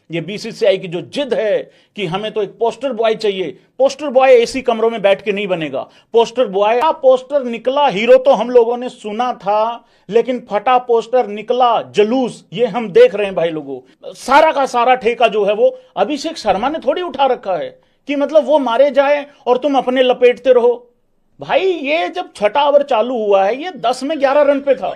ये बीसीसीआई की जो जिद है कि हमें तो एक पोस्टर बॉय चाहिए। पोस्टर बॉय एसी कमरों में बैठ के नहीं बनेगा। पोस्टर बॉय पोस्टर निकला, हीरो तो हम लोगों ने सुना था, लेकिन फटा पोस्टर निकला जलूस, ये हम देख रहे हैं भाई लोगों। सारा का सारा ठेका जो है वो अभिषेक शर्मा ने थोड़ी उठा रखा है कि मतलब वो मारे जाए और तुम अपने लपेटते रहो। भाई ये जब छठा ओवर चालू हुआ है, ये 10 में 11 रन पे था।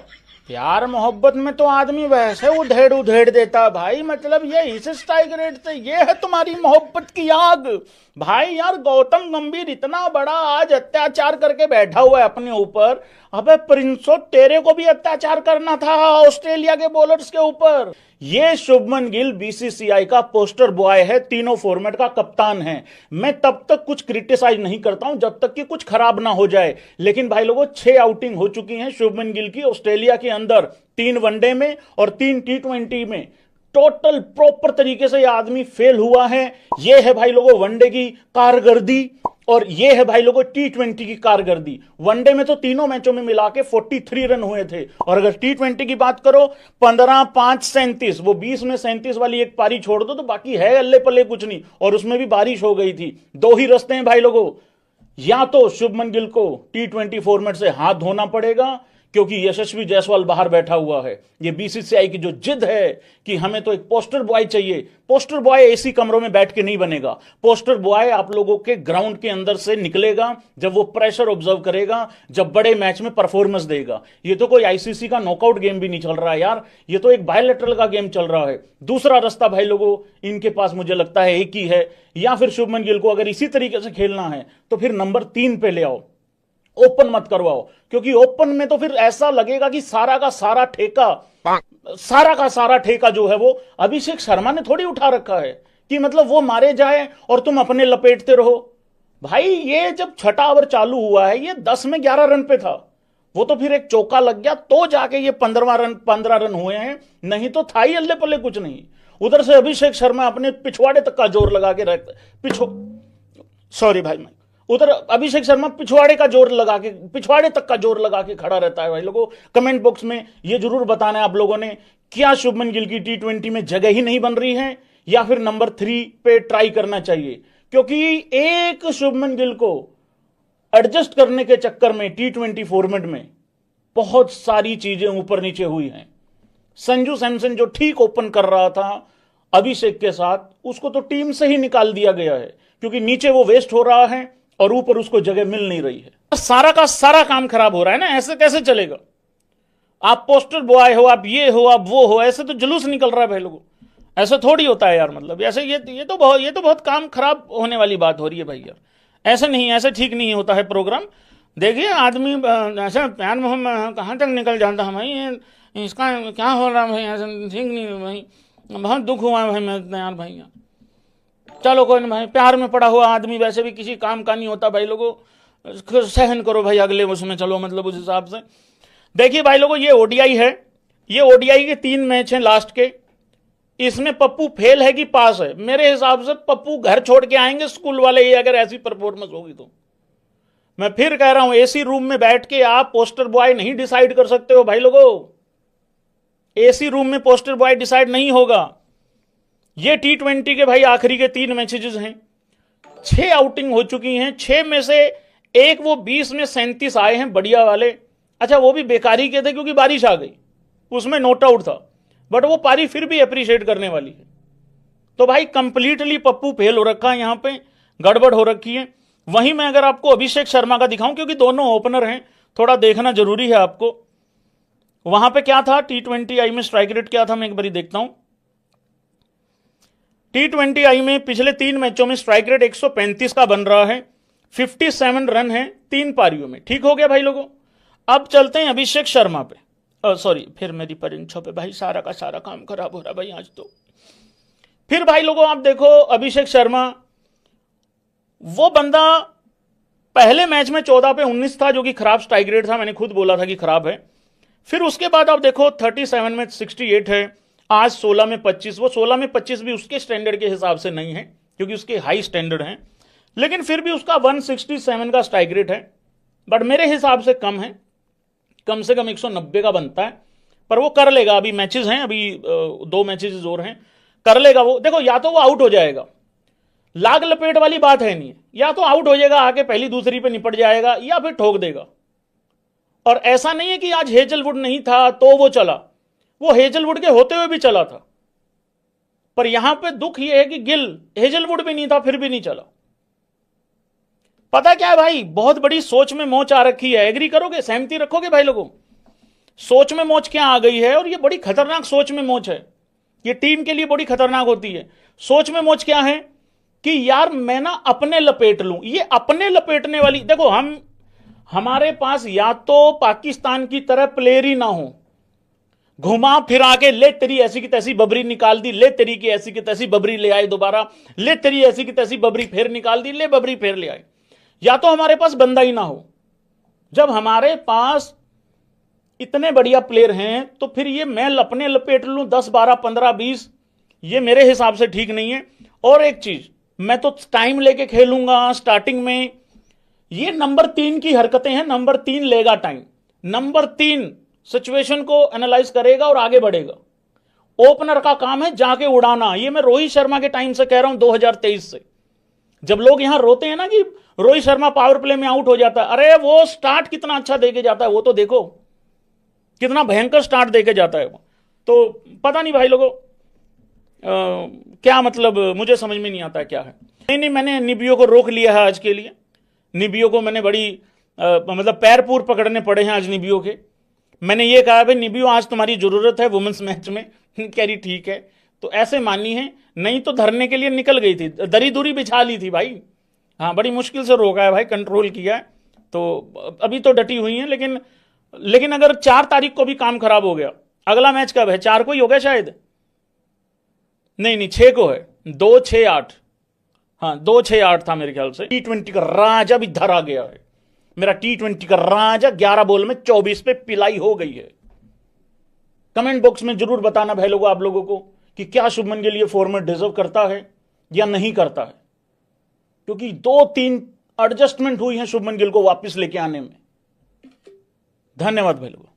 प्यार मोहब्बत में तो आदमी वैसे उधेड़ उधेड़ देता भाई, मतलब ये इस स्ट्राइक रेट से, ये है तुम्हारी मोहब्बत की आग। भाई यार गौतम गंभीर इतना बड़ा आज अत्याचार करके बैठा हुआ है अपने ऊपर। अबे प्रिंसो, तेरे को भी अत्याचार करना था ऑस्ट्रेलिया के बॉलर्स के ऊपर। ये शुभमन गिल बीसीसीआई का पोस्टर बॉय है, तीनों फॉर्मेट का कप्तान है। मैं तब तक कुछ क्रिटिसाइज नहीं करता हूं जब तक कि कुछ खराब ना हो जाए। लेकिन भाई लोगों 6 आउटिंग हो चुकी हैं शुभमन गिल की ऑस्ट्रेलिया के अंदर, 3 वनडे में और 3 टी20 में। टोटल प्रॉपर तरीके से यह आदमी फेल हुआ है। यह है भाई लोगों वनडे की कारकर्दगी और यह है भाई लोगों टी20 की कारकर्दगी। वनडे में तो तीनों मैचों में मिला के 43 रन हुए थे, और अगर टी20 की बात करो 15-5-37, वो 20 में 37 वाली एक पारी छोड़ दो तो बाकी है अल्ले पल्ले कुछ नहीं, और उसमें भी बारिश हो गई थी। 2 ही रास्ते हैं भाई लोगों, या तो शुभमन गिल को टी20 फॉर्मेट से हाथ धोना पड़ेगा क्योंकि यशस्वी जायसवाल बाहर बैठा हुआ है। ये बीसीसीआई की जो जिद है कि हमें तो एक पोस्टर बॉय चाहिए। पोस्टर बॉय एसी कमरों में बैठ के नहीं बनेगा। पोस्टर बॉय आप लोगों के ग्राउंड के अंदर से निकलेगा जब वो प्रेशर ऑब्जर्व करेगा, जब बड़े मैच में परफॉर्मेंस देगा। ये तो कोई आईसीसी का नॉकआउट गेम भी नहीं चल रहा है यार, ये तो एक बायलैटरल का गेम चल रहा है। दूसरा रास्ता भाई लोगों इनके पास मुझे लगता है एक ही है, या फिर शुभमन गिल को अगर इसी तरीके से खेलना है तो फिर नंबर 3 पे ले आओ, ओपन मत करवाओ, क्योंकि ओपन में तो फिर ऐसा लगेगा कि सारा का सारा ठेका जो है वो अभिषेक शर्मा ने थोड़ी उठा रखा है कि मतलब वो मारे जाए और तुम अपने लपेटते रहो। भाई ये जब छठा ओवर चालू हुआ है, ये 10 में 11 रन पे था, वो तो फिर एक चौका लग गया तो जाके ये 15 रन हुए हैं, नहीं तो था ही अल्ले पल्ले कुछ नहीं। उधर से अभिषेक शर्मा अपने पिछवाड़े तक का जोर लगा के उधर अभिषेक शर्मा पिछवाड़े तक का जोर लगा के खड़ा रहता है। भाई लोगों कमेंट बॉक्स में ये जरूर बताना है आप लोगों ने, क्या शुभमन गिल की टी20 में जगह ही नहीं बन रही है या फिर नंबर 3 पे ट्राई करना चाहिए। क्योंकि एक शुभमन गिल को एडजस्ट करने के चक्कर में टी20 फॉर्मेट में बहुत सारी चीजें ऊपर नीचे हुई हैं। संजू सैमसन जो ठीक ओपन कर रहा था अभिषेक के साथ, उसको तो टीम से ही निकाल दिया गया है क्योंकि नीचे वो वेस्ट हो रहा है और ऊपर उसको जगह मिल नहीं रही है। सारा का सारा काम खराब हो रहा है ना, ऐसे कैसे चलेगा। आप पोस्टर बॉय हो, आप ये हो, आप वो हो, ऐसे तो जुलूस निकल रहा है भाई लोगों, ऐसा थोड़ी होता है यार। मतलब ऐसे ये तो बहुत काम खराब होने वाली बात हो रही है भाई यार। ऐसे नहीं, ऐसे ठीक नहीं होता है प्रोग्राम। देखिए आदमी ऐसा प्यार मोहब्बत कहाँ तक निकल जाता है भाई, इसका क्या हो रहा है भाई, ऐसा ठीक नहीं है भाई, बहुत दुख हुआ है भाई मैं यार भाई यार। चलो कोई नहीं भाई, प्यार में पड़ा हुआ आदमी वैसे भी किसी काम का नहीं होता भाई लोगों, सहन करो भाई, अगले उसमें चलो, मतलब उस हिसाब से। देखिए भाई लोगों ये ओडीआई है, ये ओडीआई के 3 मैच हैं लास्ट के, इसमें पप्पू फेल है कि पास है। मेरे हिसाब से पप्पू घर छोड़ के आएंगे स्कूल वाले, ये अगर ऐसी परफॉर्मेंस होगी तो। मैं फिर कह रहा हूं एसी रूम में बैठ के आप पोस्टर बॉय नहीं डिसाइड कर सकते हो भाई लोगों, एसी रूम में पोस्टर बॉय डिसाइड नहीं होगा। ये टी20 के भाई आखिरी के 3 मैचेस हैं, 6 आउटिंग हो चुकी हैं, 6 में से एक वो 20 में 37 आए हैं बढ़िया वाले। अच्छा वो भी बेकारी के थे क्योंकि बारिश आ गई, उसमें नोट आउट था, बट वो पारी फिर भी अप्रिशिएट करने वाली है। तो भाई कंप्लीटली पप्पू फेल हो रखा है, यहां पे गड़बड़ हो रखी है। वहीं मैं अगर आपको अभिषेक शर्मा का दिखाऊं, क्योंकि दोनों ओपनर हैं, थोड़ा देखना जरूरी है आपको। वहां पे क्या था टी20 आई में स्ट्राइक रेट क्या था, मैं एक बार देखता हूं। टी20 आई में पिछले 3 मैचों में स्ट्राइक रेट 135 का बन रहा है, 57 रन है 3 पारियों में। ठीक हो गया भाई लोगों। अब चलते हैं अभिषेक शर्मा पे, सॉरी फिर मेरी परिंछों पे भाई, सारा का सारा काम खराब हो रहा भाई आज तो। फिर भाई लोगों आप देखो अभिषेक शर्मा, वो बंदा पहले मैच में 14 पे 19 था जो कि खराब स्ट्राइक रेट था, मैंने खुद बोला था कि खराब है। फिर उसके बाद आप देखो 37 में 68 है, आज 16 में 25। वो 16 में 25 भी उसके स्टैंडर्ड के हिसाब से नहीं है क्योंकि उसके हाई स्टैंडर्ड हैं, लेकिन फिर भी उसका 167 का स्ट्राइक रेट है, बट मेरे हिसाब से कम है, कम से कम 190 का बनता है। पर वो कर लेगा, अभी मैचेस हैं, अभी 2 मैचेस और हैं, कर लेगा वो, देखो या तो वो आउट हो जाएगा, लाग लपेट वाली बात है नहीं, या तो आउट हो जाएगा आके पहली दूसरी पे निपट जाएगा या फिर ठोक देगा। और ऐसा नहीं है कि आज हेजलवुड नहीं था तो वो चला, वो हेजलवुड के होते हुए भी चला था। पर यहां पे दुख ये है कि गिल, हेजलवुड भी नहीं था फिर भी नहीं चला। पता क्या है भाई, बहुत बड़ी सोच में मोच आ रखी है। एग्री करोगे, सहमति रखोगे भाई लोगों? सोच में मोच क्या आ गई है, और ये बड़ी खतरनाक सोच में मोच है। ये टीम के लिए बड़ी खतरनाक होती है। सोच में मोच क्या है कि यार मैं ना अपने लपेट लूं। ये अपने लपेटने वाली, देखो हमारे पास या तो पाकिस्तान की तरह प्लेयर ही ना हो, घुमा फिरा के ले तेरी ऐसी की तैसी बबरी निकाल दी, ले तेरी की ऐसी की तैसी बबरी ले आए दोबारा, ले तेरी ऐसी की तैसी बबरी फिर निकाल दी, ले बबरी फिर ले आए। या तो हमारे पास बंदा ही ना हो। जब हमारे पास इतने बढ़िया प्लेयर हैं तो फिर ये मैं अपने लपेट लूं 10 12 15 20, ये मेरे हिसाब से ठीक नहीं है। और एक चीज, मैं तो टाइम लेके खेलूंगा स्टार्टिंग में, ये नंबर 3 की हरकतें हैं। नंबर 3 लेगा टाइम, नंबर 3 सिचुएशन को एनालाइज करेगा और आगे बढ़ेगा। ओपनर का काम है जाके उड़ाना। ये मैं रोहित शर्मा के टाइम से कह रहा हूं, 2023 से। जब लोग यहां रोते हैं ना कि रोहित शर्मा पावर प्ले में आउट हो जाता है, अरे वो स्टार्ट कितना अच्छा देके जाता है, वो तो देखो कितना भयंकर स्टार्ट देके जाता है वो। तो पता नहीं भाई लोगों क्या मतलब, मुझे समझ में नहीं आता है क्या है। नहीं, मैंने निबियो को रोक लिया है आज के लिए। निबियो को मैंने बड़ी मतलब पैर पूर पकड़ने पड़े हैं आज निबियो के। मैंने ये कहा भाई निबियो आज तुम्हारी जरूरत है वुमेन्स मैच में। कह रही ठीक है, तो ऐसे माननी है, नहीं तो धरने के लिए निकल गई थी, दरी दूरी बिछा ली थी भाई। हाँ, बड़ी मुश्किल से रोका है भाई, कंट्रोल किया है। तो अभी तो डटी हुई है, लेकिन अगर 4 तारीख को भी काम खराब हो गया, अगला मैच कब है? 4 को ही हो गया शायद, नहीं 6 को है, 2-6-8, हाँ 2-6-8 था मेरे ख्याल से। T20 का राजा भी धरा गया है, मेरा T20 का राजा 11 बॉल में 24 पे पिलाई हो गई है। कमेंट बॉक्स में जरूर बताना भाई लोगों, आप लोगों को, कि क्या शुभमन गिल ये फॉर्मेट डिजर्व करता है या नहीं करता है। क्योंकि 2-3 एडजस्टमेंट हुई है शुभमन गिल को वापस लेके आने में। धन्यवाद भाई लोगों।